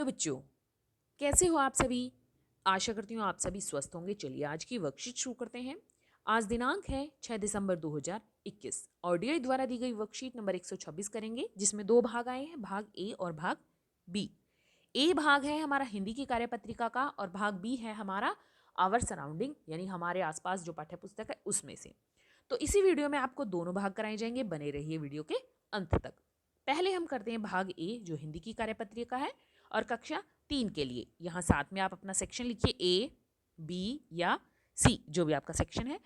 तो बच्चों, कैसे हो आप सभी? आशा करती हूँ आप सभी स्वस्थ होंगे। चलिए आज की वर्कशीट शुरू करते हैं। आज दिनांक है 6 दिसंबर 2021। ऑडियो द्वारा दी गई वर्कशीट नंबर 126 करेंगे, जिसमें दो भाग आए हैं, भाग ए और भाग बी। ए भाग है हमारा हिंदी की कार्यपत्रिका का और भाग बी है हमारा आवर सराउंडिंग यानी हमारे आसपास जो पाठ्य पुस्तक है उसमें से। तो इसी वीडियो में आपको दोनों भाग कराए जाएंगे, बने रहिए वीडियो के अंत तक। पहले हम करते हैं भाग ए जो हिंदी की कार्यपत्रिका है और कक्षा 3 के लिए। यहाँ साथ में आप अपना सेक्शन लिखिए, ए बी या सी, जो भी आपका सेक्शन है।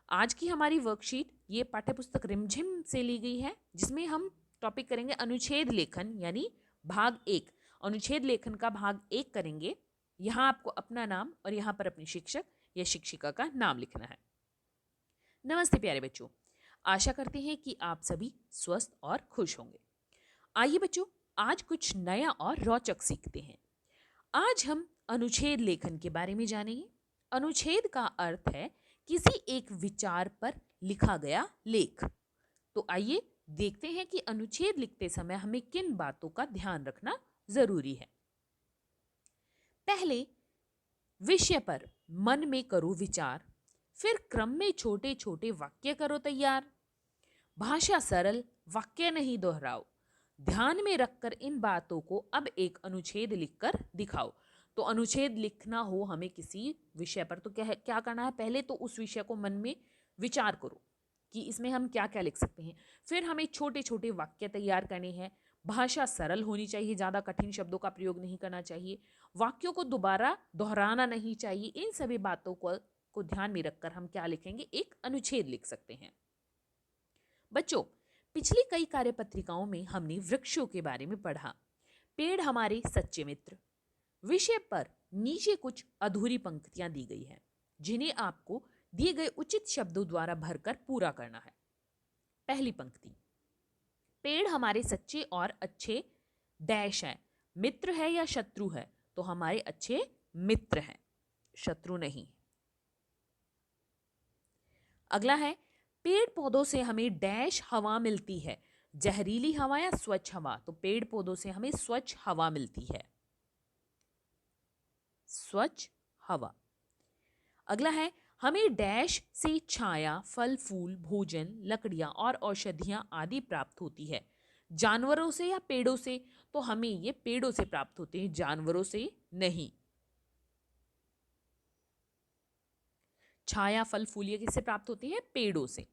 आज की हमारी वर्कशीट ये पाठ्यपुस्तक रिमझिम से ली गई है, जिसमें हम टॉपिक करेंगे अनुच्छेद लेखन यानी भाग 1। अनुच्छेद लेखन का भाग 1 करेंगे। यहाँ आपको अपना नाम और यहाँ पर अपनी शिक्षक या शिक्षिका का नाम लिखना है। नमस्ते प्यारे बच्चों, आशा करते हैं कि आप सभी स्वस्थ और खुश होंगे। आइए बच्चों, आज कुछ नया और रोचक सीखते हैं। आज हम अनुच्छेद लेखन के बारे में जानेंगे। अनुच्छेद का अर्थ है किसी एक विचार पर लिखा गया लेख। तो आइए देखते हैं कि अनुच्छेद लिखते समय हमें किन बातों का ध्यान रखना जरूरी है। पहले, विषय पर मन में करो विचार, फिर क्रम में छोटे छोटे वाक्य करो तैयार। भाषा सरल, वाक्य नहीं दोहराओ। ध्यान में रखकर इन बातों को अब एक अनुच्छेद लिखकर दिखाओ। तो अनुच्छेद लिखना हो हमें किसी विषय पर, तो क्या करना है? पहले तो उस विषय को मन में विचार करो कि इसमें हम क्या क्या लिख सकते हैं। फिर हमें छोटे छोटे वाक्य तैयार करने हैं। भाषा सरल होनी चाहिए, ज़्यादा कठिन शब्दों का प्रयोग नहीं करना चाहिए। वाक्यों को दोबारा दोहराना नहीं चाहिए। इन सभी बातों को ध्यान में रखकर हम क्या लिखेंगे? एक अनुच्छेद लिख सकते हैं। बच्चों, पिछली कई कार्यपत्रिकाओं में हमने वृक्षों के बारे में पढ़ा। पेड़ हमारे सच्चे मित्र विषय पर नीचे कुछ अधूरी पंक्तियां दी गई है, जिन्हें आपको दिए गए उचित शब्दों द्वारा भरकर पूरा करना है। पहली पंक्ति, पेड़ हमारे सच्चे और अच्छे डैश हैं। मित्र है या शत्रु है? तो हमारे अच्छे मित्र हैं, शत्रु नहीं। अगला है, पेड़ पौधों से हमें डैश हवा मिलती है। जहरीली हवा या स्वच्छ हवा? तो पेड़ पौधों से हमें स्वच्छ हवा मिलती है, स्वच्छ हवा। अगला है, हमें डैश से छाया, फल फूल, भोजन, लकड़ियां और औषधियां आदि प्राप्त होती है। जानवरों से या पेड़ों से? तो हमें ये पेड़ों से प्राप्त होते हैं, जानवरों से नहीं। छाया, फल फूल ये किससे प्राप्त होती है? पेड़ों से।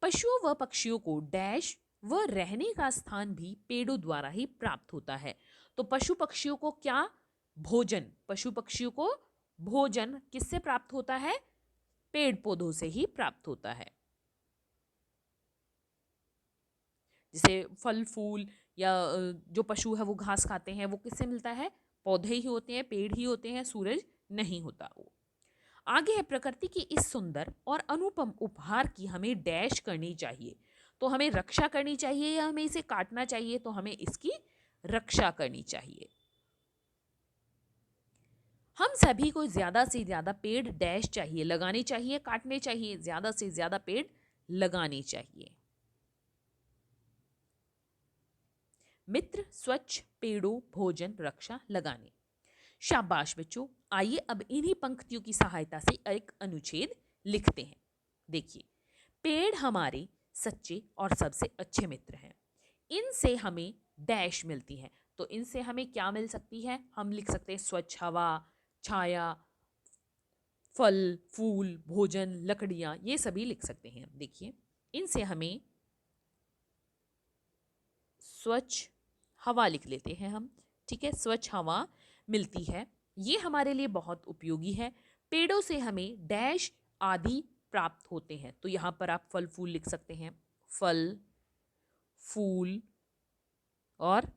पशुओं व पक्षियों को डैश व रहने का स्थान भी पेड़ों द्वारा ही प्राप्त होता है। तो पशु पक्षियों को क्या? भोजन। पशु पक्षियों को भोजन किससे प्राप्त होता है? पेड़ पौधों से ही प्राप्त होता है। जैसे फल फूल या जो पशु है वो घास खाते हैं, वो किससे मिलता है? पौधे ही होते हैं, पेड़ ही होते हैं, सूरज नहीं होता वो। आगे है, प्रकृति की इस सुंदर और अनुपम उपहार की हमें डैश करनी चाहिए। तो हमें रक्षा करनी चाहिए या हमें इसे काटना चाहिए? तो हमें इसकी रक्षा करनी चाहिए। हम सभी को ज्यादा से ज्यादा पेड़ डैश चाहिए, लगाने चाहिए, काटने चाहिए? ज्यादा से ज्यादा पेड़ लगाने चाहिए। मित्र, स्वच्छ, पेड़ों, भोजन, रक्षा, लगाने। शाबाश बच्चों, आइए अब इन्हीं पंक्तियों की सहायता से एक अनुच्छेद लिखते हैं। देखिए, पेड़ हमारे सच्चे और सबसे अच्छे मित्र हैं। इनसे हमें डैश मिलती है। तो इनसे हमें क्या मिल सकती है? हम लिख सकते हैं स्वच्छ हवा, छाया, फल फूल, भोजन, लकड़ियां, ये सभी लिख सकते हैं। देखिए, इनसे हमें स्वच्छ हवा लिख लेते हैं हम, ठीक है? स्वच्छ हवा मिलती है, ये हमारे लिए बहुत उपयोगी है। पेड़ों से हमें डैश आदि प्राप्त होते हैं। तो यहाँ पर आप फल फूल लिख सकते हैं, फल फूल और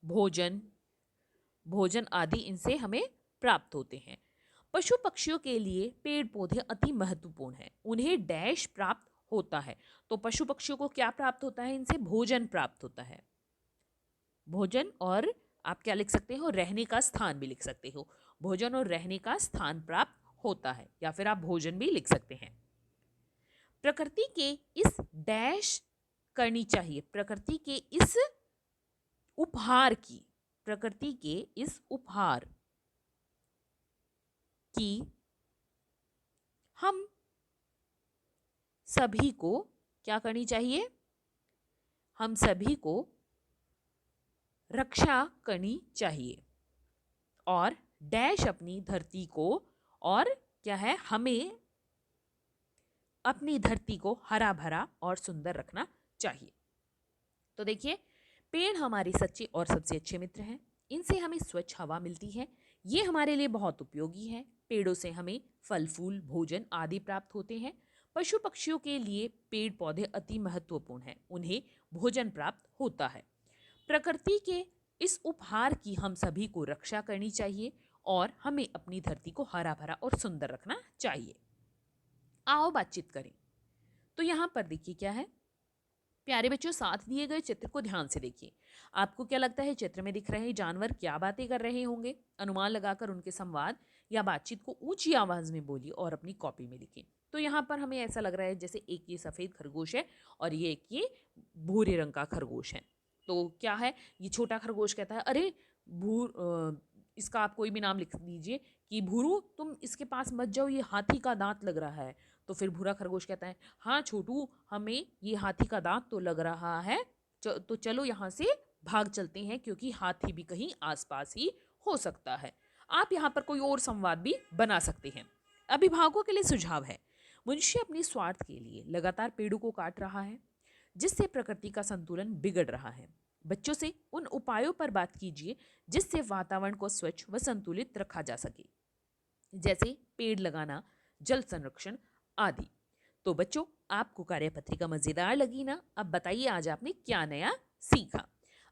भोजन, भोजन आदि इनसे हमें प्राप्त होते हैं। पशु पक्षियों के लिए पेड़ पौधे अति महत्वपूर्ण हैं। उन्हें डैश प्राप्त होता है। तो पशु पक्षियों को क्या प्राप्त होता है? इनसे भोजन प्राप्त होता है, भोजन, और आप क्या लिख सकते हो? रहने का स्थान भी लिख सकते हो। भोजन और रहने का स्थान प्राप्त होता है, या फिर आप भोजन भी लिख सकते हैं। प्रकृति के इस डैश करनी चाहिए, प्रकृति के इस उपहार की, प्रकृति के इस उपहार की हम सभी को क्या करनी चाहिए? हम सभी को रक्षा करनी चाहिए और डैश अपनी धरती को, और क्या है, हमें अपनी धरती को हरा भरा और सुंदर रखना चाहिए। तो देखिए, पेड़ हमारे सच्चे और सबसे अच्छे मित्र हैं। इनसे हमें स्वच्छ हवा मिलती है, ये हमारे लिए बहुत उपयोगी है। पेड़ों से हमें फल फूल भोजन आदि प्राप्त होते हैं। पशु पक्षियों के लिए पेड़ पौधे अति महत्वपूर्ण हैं, उन्हें भोजन प्राप्त होता है। प्रकृति के इस उपहार की हम सभी को रक्षा करनी चाहिए और हमें अपनी धरती को हरा भरा और सुंदर रखना चाहिए। आओ बातचीत करें। तो यहाँ पर देखिए क्या है, प्यारे बच्चों, साथ दिए गए चित्र को ध्यान से देखिए। आपको क्या लगता है चित्र में दिख रहे जानवर क्या बातें कर रहे होंगे? अनुमान लगाकर उनके संवाद या बातचीत को ऊंची आवाज में बोलिए और अपनी कॉपी में लिखें। तो यहाँ पर हमें ऐसा लग रहा है जैसे एक ये सफेद खरगोश है और ये एक ये भूरे रंग का खरगोश है। तो क्या है, ये छोटा खरगोश कहता है, अरे इसका आप कोई भी नाम लिख दीजिए कि भूरू, तुम इसके पास मत जाओ, ये हाथी का दांत लग रहा है। तो फिर भूरा खरगोश कहता है, हाँ छोटू, हमें ये हाथी का दांत तो लग रहा है, तो चलो यहाँ से भाग चलते हैं, क्योंकि हाथी भी कहीं आसपास ही हो सकता है। आप यहाँ पर कोई और संवाद भी बना सकते हैं। अभिभावकों के लिए सुझाव है, मनुष्य अपने स्वार्थ के लिए लगातार पेड़ों को काट रहा है, जिससे प्रकृति का संतुलन बिगड़ रहा है। बच्चों से उन उपायों पर बात कीजिए जिससे वातावरण को स्वच्छ व संतुलित रखा जा सके, जैसे पेड़ लगाना, जल संरक्षण आदि। तो बच्चों, आपको कार्यपत्रिका मजेदार लगी ना? अब बताइए आज आपने क्या नया सीखा।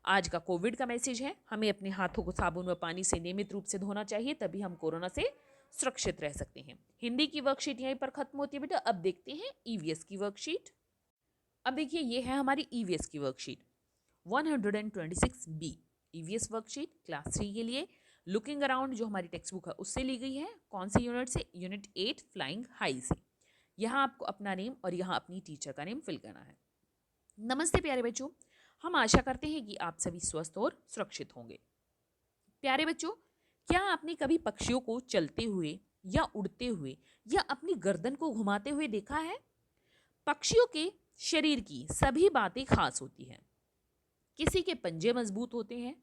आज का कोविड का मैसेज है, हमें अपने हाथों को साबुन व पानी से नियमित रूप से धोना चाहिए, तभी हम कोरोना से सुरक्षित रह सकते हैं। हिंदी की वर्कशीट यहीं पर खत्म होती है बेटा। अब देखते हैं ईवीएस की वर्कशीट। अब देखिए, ये है हमारी ईवीएस की worksheet 126B। EVS worksheet class 3 के लिए लुकिंग अराउंड जो हमारी टेक्स्ट बुक है उससे ली गई है। कौन सी यूनिट से? यूनिट 8 फ्लाइंग हाई से। यहाँ आपको अपना नेम और यहाँ अपनी टीचर का नेम फिल करना है। नमस्ते प्यारे बच्चों, हम आशा करते हैं कि आप सभी स्वस्थ और सुरक्षित होंगे। प्यारे बच्चों, क्या आपने कभी पक्षियों को चलते हुए या उड़ते हुए या अपनी गर्दन को घुमाते हुए देखा है? पक्षियों के शरीर की सभी बातें खास होती हैं। किसी के पंजे मजबूत होते हैं,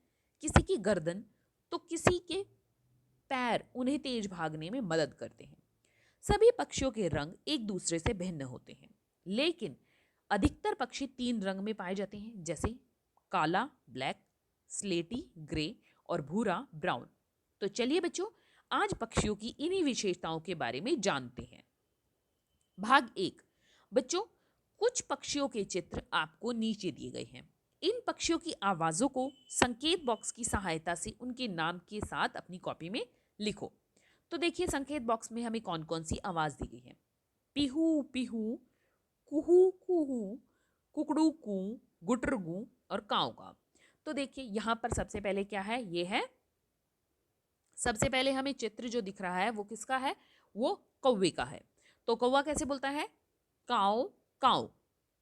किसी की गर्दन, तो किसी के पैर उन्हें तेज भागने में मदद करते हैं। सभी पक्षियों के रंग एक दूसरे से भिन्न होते हैं, लेकिन अधिकतर पक्षी 3 रंग में पाए जाते हैं, जैसे काला ब्लैक, स्लेटी ग्रे और भूरा ब्राउन। तो चलिए बच्चों, आज पक्षियों की इन्हीं विशेषताओं के बारे में जानते हैं। भाग 1। बच्चों, कुछ पक्षियों के चित्र आपको नीचे दिए गए हैं। इन पक्षियों की आवाजों को संकेत बॉक्स की सहायता से उनके नाम के साथ अपनी कॉपी में लिखो। तो देखिए, संकेत बॉक्स में हमें कौन कौन सी आवाज दी गई है? पिहू पिहू, कुहू कुहू, कुकड़ू कू, गुटरगू और काव काव। तो देखिए, यहाँ पर सबसे पहले क्या है? ये है, सबसे पहले हमें चित्र जो दिख रहा है वो किसका है? वो कौवे का है। तो कौवा कैसे बोलता है? काव काव।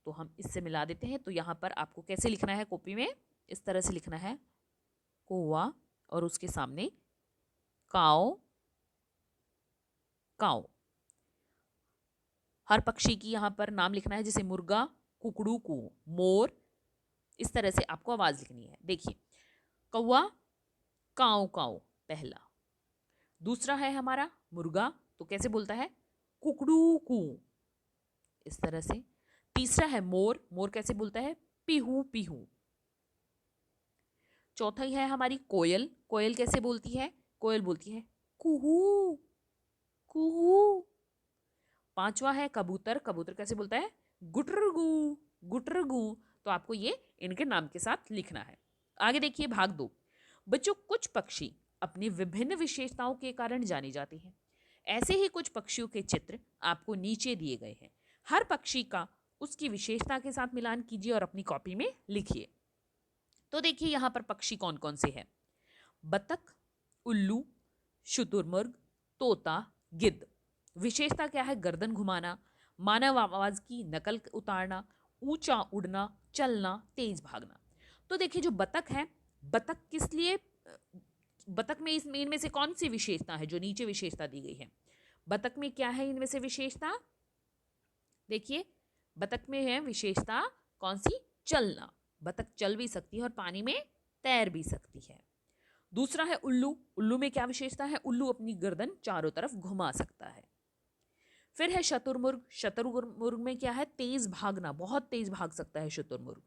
तो हम इससे मिला देते हैं। तो यहाँ पर आपको कैसे लिखना है कॉपी में? इस तरह से लिखना है, कौवा और उसके सामने काव काव। हर पक्षी की यहाँ पर नाम लिखना है, जैसे मुर्गा, कुकड़ू कू, मोर। इस तरह से आपको आवाज लिखनी है। देखिए, कौवा काव काव पहला। दूसरा है हमारा मुर्गा, तो कैसे बोलता है? कुकड़ू कू, इस तरह से। तीसरा है मोर, मोर कैसे बोलता है? पीहू पीहू। चौथा है हमारी कोयल, कोयल कैसे बोलती है? कोयल बोलती है कुहू कुहू। पांचवा है कबूतर, कबूतर कैसे बोलता है? गुटरगू गुटरगू। तो आपको ये इनके नाम के साथ लिखना है। आगे देखिए भाग 2। बच्चों, कुछ पक्षी अपनी विभिन्न विशेषताओं के कारण जाने जाते हैं। ऐसे ही कुछ पक्षियों के चित्र आपको नीचे दिए गए हैं। हर पक्षी का उसकी विशेषता के साथ मिलान कीजिए और अपनी कॉपी में लिखिए। तो देखिए, यहाँ पर पक्षी कौन कौन से हैं? बतख, उल्लू, शुतुरमुर्ग, तोता, गिद्ध। विशेषता क्या है? गर्दन घुमाना, मानव आवाज की नकल उतारना, ऊंचा उड़ना, चलना, तेज भागना। तो देखिए, जो बतख है, बतख किस लिए बतख में इनमें से कौन सी विशेषता है जो नीचे विशेषता दी गई है? बतख में क्या है इनमें से विशेषता? देखिए, बतख में है विशेषता कौन सी? चलना। बतख चल भी सकती है और पानी में तैर भी सकती है। दूसरा है उल्लू। उल्लू में क्या विशेषता है? उल्लू अपनी गर्दन चारों तरफ घुमा सकता है। फिर है शतुरमुर्ग। शतुरमुर्ग में क्या है? तेज भागना, बहुत तेज भाग सकता है शुतुरमुर्ग।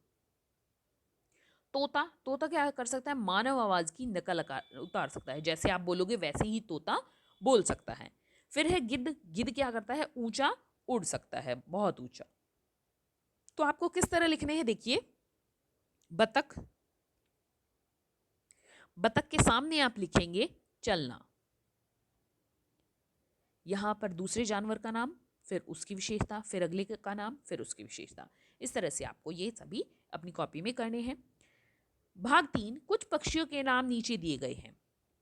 तोता। तोता क्या कर सकता है? मानव आवाज की नकल उतार सकता है, जैसे आप बोलोगे वैसे ही तोता बोल सकता है। फिर है गिद्ध। गिद्ध क्या करता है? ऊंचा उड़ सकता है, बहुत ऊंचा। तो आपको किस तरह लिखने हैं? देखिए, बतख, बतख के सामने आप लिखेंगे चलना, यहां पर दूसरे जानवर का नाम, फिर उसकी विशेषता, फिर अगले का नाम, फिर उसकी विशेषता। इस तरह से आपको ये सभी अपनी कॉपी में करने हैं। भाग 3, कुछ पक्षियों के नाम नीचे दिए गए हैं।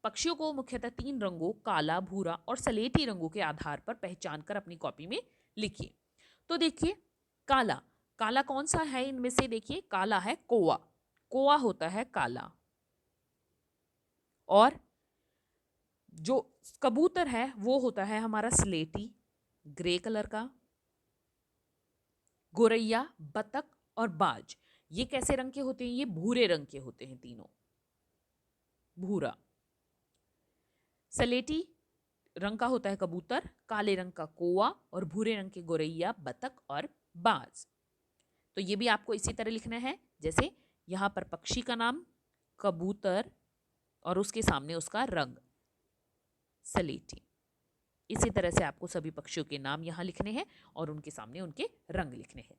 पक्षियों को मुख्यतः 3 रंगों काला, भूरा और सलेटी रंगों के आधार पर पहचान कर अपनी कॉपी में लिखिए। तो देखिए, काला, काला कौन सा है इनमें से? देखिए, काला है कौवा। कौवा होता है काला। और जो कबूतर है वो होता है हमारा स्लेटी, ग्रे कलर का। गोरैया, बतख और बाज, ये कैसे रंग के होते हैं? ये भूरे रंग के होते हैं तीनों, भूरा। सलेटी रंग का होता है कबूतर, काले रंग का कौवा और भूरे रंग के गोरैया, बतख और बाज। तो ये भी आपको इसी तरह लिखना है, जैसे यहां पर पक्षी का नाम कबूतर और उसके सामने उसका रंग सलेटी। इसी तरह से आपको सभी पक्षियों के नाम यहां लिखने हैं और उनके सामने उनके रंग लिखने हैं।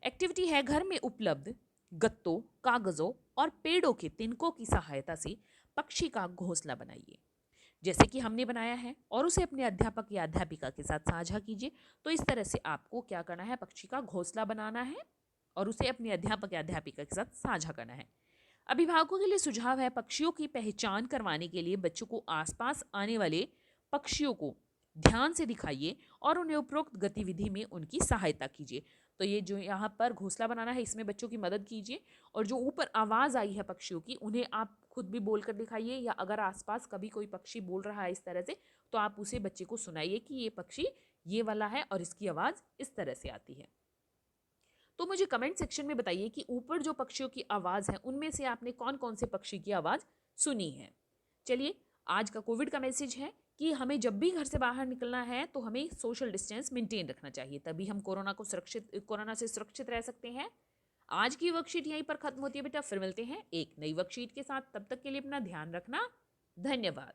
एक्टिविटी है, घर में उपलब्ध गत्तों, कागजों और पेड़ों के तिनकों की सहायता से पक्षी का घोंसला बनाइए, जैसे कि हमने बनाया है, और उसे अपने अध्यापक या अध्यापिका के साथ साझा कीजिए। तो इस तरह से आपको क्या करना है? पक्षी का घोंसला बनाना है और उसे अपने अध्यापक या अध्यापिका के साथ साझा करना है। अभिभावकों के लिए सुझाव है, पक्षियों की पहचान करवाने के लिए बच्चों को आसपास आने वाले पक्षियों को ध्यान से दिखाइए और उन्हें उपरोक्त गतिविधि में उनकी सहायता कीजिए। तो ये जो यहाँ पर घोंसला बनाना है, इसमें बच्चों की मदद कीजिए, और जो ऊपर आवाज़ आई है पक्षियों की, उन्हें आप खुद भी बोलकर दिखाइए, या अगर आसपास कभी कोई पक्षी बोल रहा है इस तरह से, तो आप उसे बच्चे को सुनाइए कि ये पक्षी ये वाला है और इसकी आवाज़ इस तरह से आती है। तो मुझे कमेंट सेक्शन में बताइए कि ऊपर जो पक्षियों की आवाज़ है उनमें से आपने कौन कौन से पक्षी की आवाज़ सुनी है। चलिए, आज का कोविड का मैसेज है कि हमें जब भी घर से बाहर निकलना है तो हमें सोशल डिस्टेंस मेंटेन रखना चाहिए, तभी हम कोरोना से सुरक्षित रह सकते हैं। आज की वर्कशीट यहीं पर खत्म होती है बेटा, फिर मिलते हैं एक नई वर्कशीट के साथ। तब तक के लिए अपना ध्यान रखना। धन्यवाद।